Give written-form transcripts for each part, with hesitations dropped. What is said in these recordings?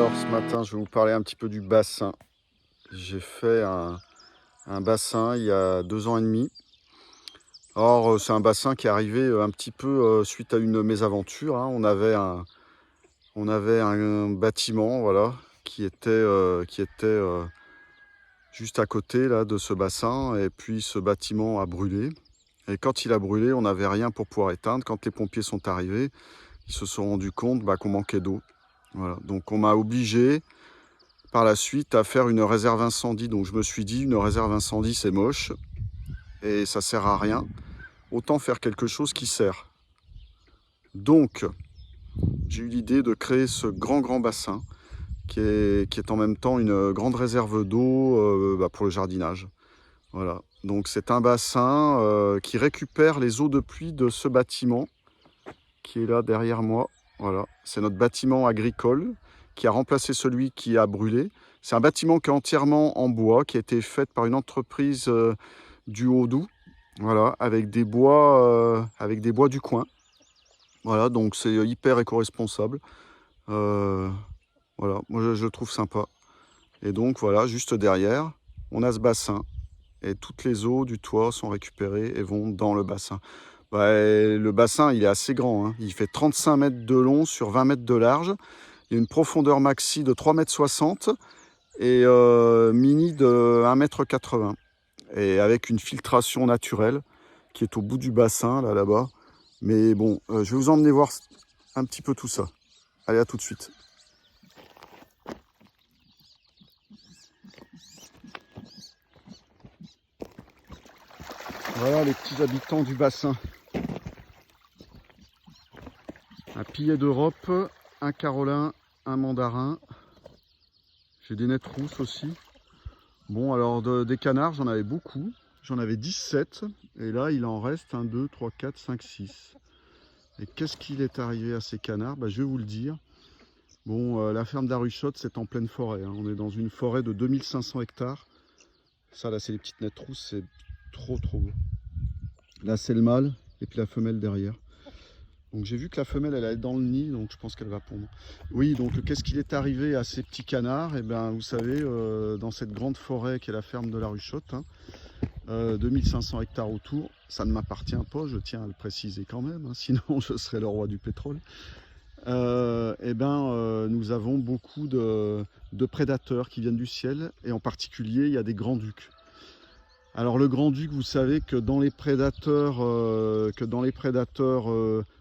Alors ce matin, je vais vous parler un petit peu du bassin. J'ai fait un bassin il y a 2 ans et demi. Or, c'est un bassin qui est arrivé un petit peu suite à une mésaventure, hein. On avait un bâtiment, voilà, qui était juste à côté là, de ce bassin. Et puis ce bâtiment a brûlé. Et quand il a brûlé, on n'avait rien pour pouvoir éteindre. Quand les pompiers sont arrivés, ils se sont rendus compte qu'on manquait d'eau. Voilà. Donc on m'a obligé par la suite à faire une réserve incendie. Donc je me suis dit, une réserve incendie c'est moche et ça sert à rien. Autant faire quelque chose qui sert. Donc j'ai eu l'idée de créer ce grand bassin qui est en même temps une grande réserve d'eau pour le jardinage. Voilà. Donc c'est un bassin qui récupère les eaux de pluie de ce bâtiment qui est là derrière moi. Voilà. C'est notre bâtiment agricole qui a remplacé celui qui a brûlé. C'est un bâtiment qui est entièrement en bois, qui a été fait par une entreprise du Haut-Doubs, voilà, avec des bois du coin. Voilà, donc c'est hyper éco-responsable. Voilà, moi je le trouve sympa. Et donc voilà, juste derrière, on a ce bassin. Et toutes les eaux du toit sont récupérées et vont dans le bassin. Le bassin, il est assez grand, hein. Il fait 35 mètres de long sur 20 mètres de large. Il y a une profondeur maxi de 3,60 m et mini de 1,80 m. Et avec une filtration naturelle qui est au bout du bassin, là-bas. Mais bon, je vais vous emmener voir un petit peu tout ça. Allez, à tout de suite. Voilà les petits habitants du bassin. Un pillet d'Europe, un carolin, un mandarin. J'ai des nettes rousses aussi. Bon, alors des canards, j'en avais beaucoup. J'en avais 17. Et là, il en reste 1, 2, 3, 4, 5, 6. Et qu'est-ce qu'il est arrivé à ces canards? Je vais vous le dire. Bon, la ferme d'Aruchotte, c'est en pleine forêt, hein. On est dans une forêt de 2500 hectares. Ça, là, c'est les petites nettes rousses. C'est trop beau. Là, c'est le mâle. Et puis la femelle derrière. Donc j'ai vu que la femelle elle est dans le nid, donc je pense qu'elle va pondre. Oui, donc qu'est-ce qu'il est arrivé à ces petits canards? Eh bien vous savez, dans cette grande forêt qui est la ferme de l'Aruchotte, hein, 2500 hectares autour, ça ne m'appartient pas, je tiens à le préciser quand même, hein, sinon je serais le roi du pétrole. Nous avons beaucoup de prédateurs qui viennent du ciel, et en particulier il y a des grands-ducs. Alors le grand-duc, vous savez que dans les prédateurs,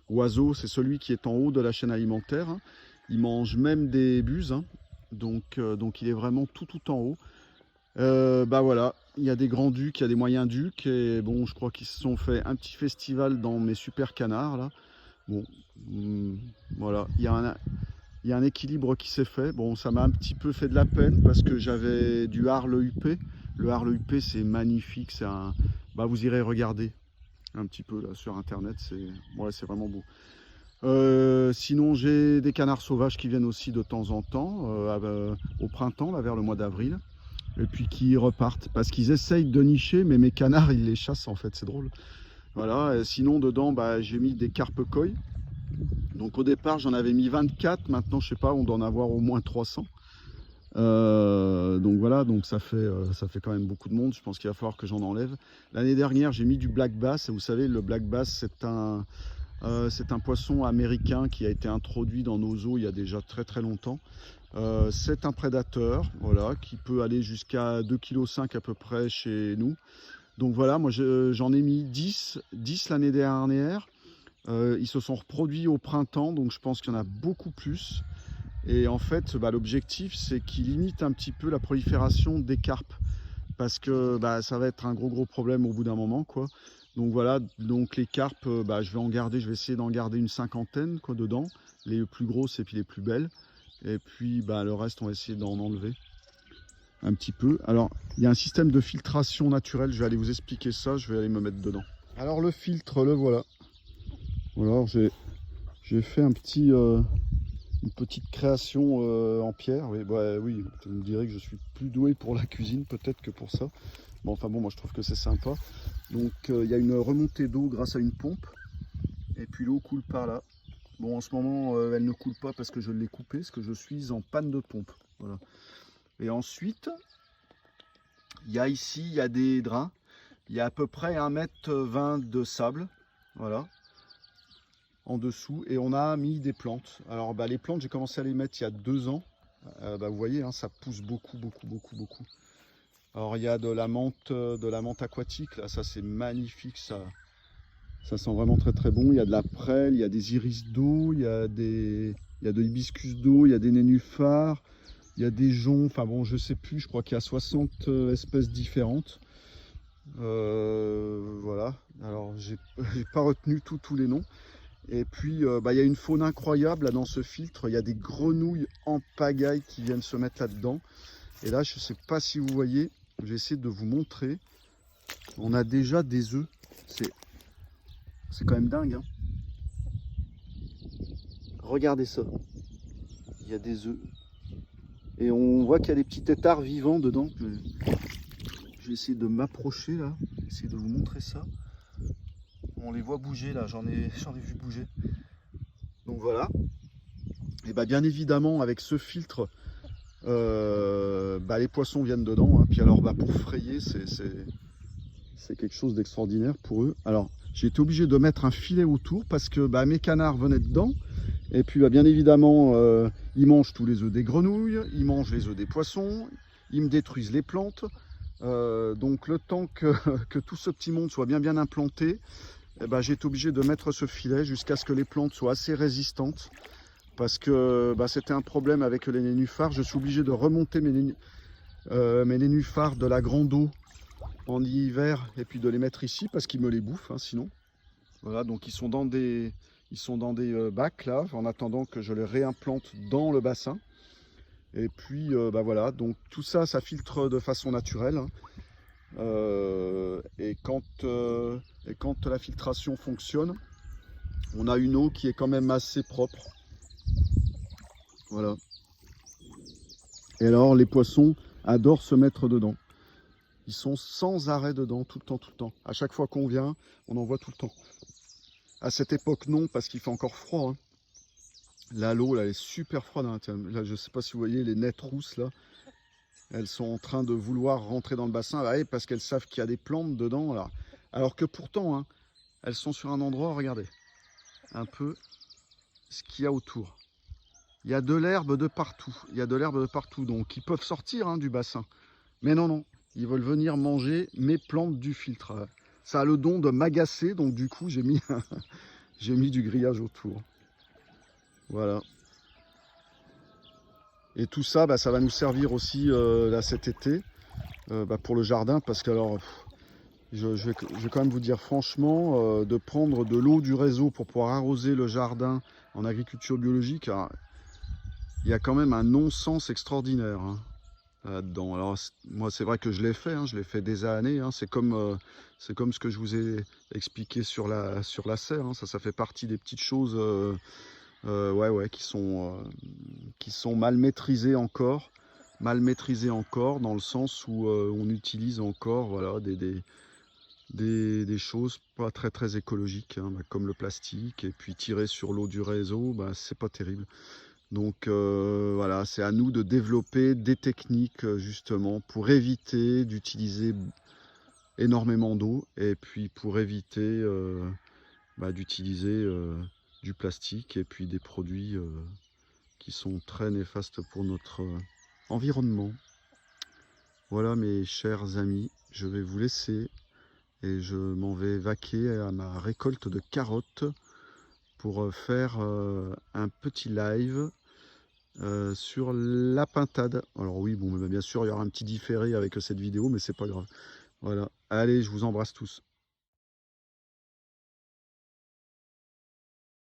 oiseaux, c'est celui qui est en haut de la chaîne alimentaire, hein. Il mange même des buses, hein. Donc il est vraiment tout en haut. Voilà, il y a des grands-ducs, il y a des moyens-ducs, et bon, je crois qu'ils se sont fait un petit festival dans mes super canards là. Bon, voilà, il y a un équilibre qui s'est fait. Bon, ça m'a un petit peu fait de la peine parce que j'avais du Arle UP. Le Arle UP, c'est magnifique. Vous irez regarder un petit peu là sur internet. C'est vraiment beau. Sinon, j'ai des canards sauvages qui viennent aussi de temps en temps, au printemps, là, vers le mois d'avril. Et puis qui repartent parce qu'ils essayent de nicher, mais mes canards, ils les chassent en fait. C'est drôle. Voilà. Et sinon, dedans, j'ai mis des carpes koi. Donc au départ j'en avais mis 24, maintenant je sais pas, on doit en avoir au moins 300. Donc voilà, donc ça fait quand même beaucoup de monde, je pense qu'il va falloir que j'en enlève. L'année dernière j'ai mis du black bass, et vous savez le black bass c'est un poisson américain qui a été introduit dans nos eaux il y a déjà très longtemps. C'est un prédateur, voilà, qui peut aller jusqu'à 2,5 kg à peu près chez nous. Donc voilà, moi j'en ai mis 10 l'année dernière. Ils se sont reproduits au printemps, donc je pense qu'il y en a beaucoup plus. Et en fait, l'objectif, c'est qu'ils limitent un petit peu la prolifération des carpes. Parce que ça va être un gros problème au bout d'un moment, quoi. Donc voilà, donc les carpes, je vais essayer d'en garder une 50aine, quoi, dedans. Les plus grosses et puis les plus belles. Et puis le reste, on va essayer d'en enlever un petit peu. Alors, il y a un système de filtration naturelle, je vais aller vous expliquer ça, je vais aller me mettre dedans. Alors le filtre, le voilà. Voilà, j'ai fait une petite création en pierre. Oui, oui, vous me direz que je suis plus doué pour la cuisine peut-être que pour ça. Bon, enfin bon, moi je trouve que c'est sympa. Donc il y a une remontée d'eau grâce à une pompe. Et puis l'eau coule par là. Bon, en ce moment, elle ne coule pas parce que je l'ai coupée, parce que je suis en panne de pompe. Voilà. Et ensuite, il y a ici, il y a des drains. Il y a à peu près 1,20 m de sable. Voilà. En dessous. Et on a mis des plantes. Alors, les plantes, j'ai commencé à les mettre il y a 2 ans. Vous voyez, hein, ça pousse beaucoup, beaucoup, beaucoup, beaucoup. Alors, il y a de la menthe aquatique. Là, ça, c'est magnifique. Ça sent vraiment très, très bon. Il y a de la prêle, il y a des iris d'eau, il y a de l'hibiscus d'eau, il y a des nénuphars. Il y a des joncs, enfin bon, je sais plus, je crois qu'il y a 60 espèces différentes. Voilà, alors j'ai pas retenu tous les noms. Et puis, il y a une faune incroyable là, dans ce filtre. Il y a des grenouilles en pagaille qui viennent se mettre là-dedans. Et là, je sais pas si vous voyez, je vais essayer de vous montrer. On a déjà des œufs. C'est quand même dingue, hein. Regardez ça. Il y a des œufs. Et on voit qu'il y a des petits têtards vivants dedans. Je vais essayer de m'approcher là, essayer de vous montrer ça. On les voit bouger là, j'en ai vu bouger. Donc voilà. Et bien évidemment avec ce filtre, les poissons viennent dedans. Hein. Puis alors pour frayer, c'est quelque chose d'extraordinaire pour eux. Alors j'ai été obligé de mettre un filet autour parce que mes canards venaient dedans. Et puis bien évidemment, ils mangent tous les œufs des grenouilles, ils mangent les œufs des poissons, ils me détruisent les plantes. Donc le temps que tout ce petit monde soit bien implanté, j'ai été obligé de mettre ce filet jusqu'à ce que les plantes soient assez résistantes. Parce que c'était un problème avec les nénuphars. Je suis obligé de remonter mes nénuphars de la grande eau en hiver et puis de les mettre ici parce qu'ils me les bouffent, hein, sinon. Voilà, donc ils sont dans des bacs là, en attendant que je les réimplante dans le bassin. Et puis voilà, donc tout ça, ça filtre de façon naturelle. Hein. Et quand la filtration fonctionne, on a une eau qui est quand même assez propre. Voilà. Et alors les poissons adorent se mettre dedans. Ils sont sans arrêt dedans, tout le temps, tout le temps. À chaque fois qu'on vient, on en voit tout le temps. À cette époque, non, parce qu'il fait encore froid. Hein. Là, l'eau, elle est super froide. Hein. Tiens, là, je ne sais pas si vous voyez les nettes rousses, là. Elles sont en train de vouloir rentrer dans le bassin, parce qu'elles savent qu'il y a des plantes dedans. Là. Alors que pourtant, hein, elles sont sur un endroit, regardez, un peu ce qu'il y a autour. Il y a de l'herbe de partout. Il y a de l'herbe de partout. Donc, ils peuvent sortir hein, du bassin. Mais non, non. Ils veulent venir manger mes plantes du filtre. Ça a le don de m'agacer. Donc, du coup, j'ai mis, j'ai mis du grillage autour. Voilà. Et tout ça, ça va nous servir aussi là, cet été pour le jardin. Parce que alors, je vais quand même vous dire franchement, de prendre de l'eau du réseau pour pouvoir arroser le jardin en agriculture biologique, alors, il y a quand même un non-sens extraordinaire hein, là-dedans. Alors moi c'est vrai que je l'ai fait, hein, je l'ai fait des années. Hein, c'est comme ce que je vous ai expliqué sur la serre. Hein, ça fait partie des petites choses qui sont mal maîtrisées encore. Mal maîtrisées encore dans le sens où on utilise encore voilà, des choses pas très écologiques, hein, comme le plastique. Et puis tirer sur l'eau du réseau, c'est pas terrible. Donc voilà, c'est à nous de développer des techniques justement pour éviter d'utiliser énormément d'eau et puis pour éviter d'utiliser du plastique et puis des produits qui sont très néfastes pour notre environnement. Voilà mes chers amis, je vais vous laisser et je m'en vais vaquer à ma récolte de carottes pour faire un petit live sur la pintade. Alors oui, bon, bien sûr, il y aura un petit différé avec cette vidéo, mais c'est pas grave. Voilà. Allez, je vous embrasse tous.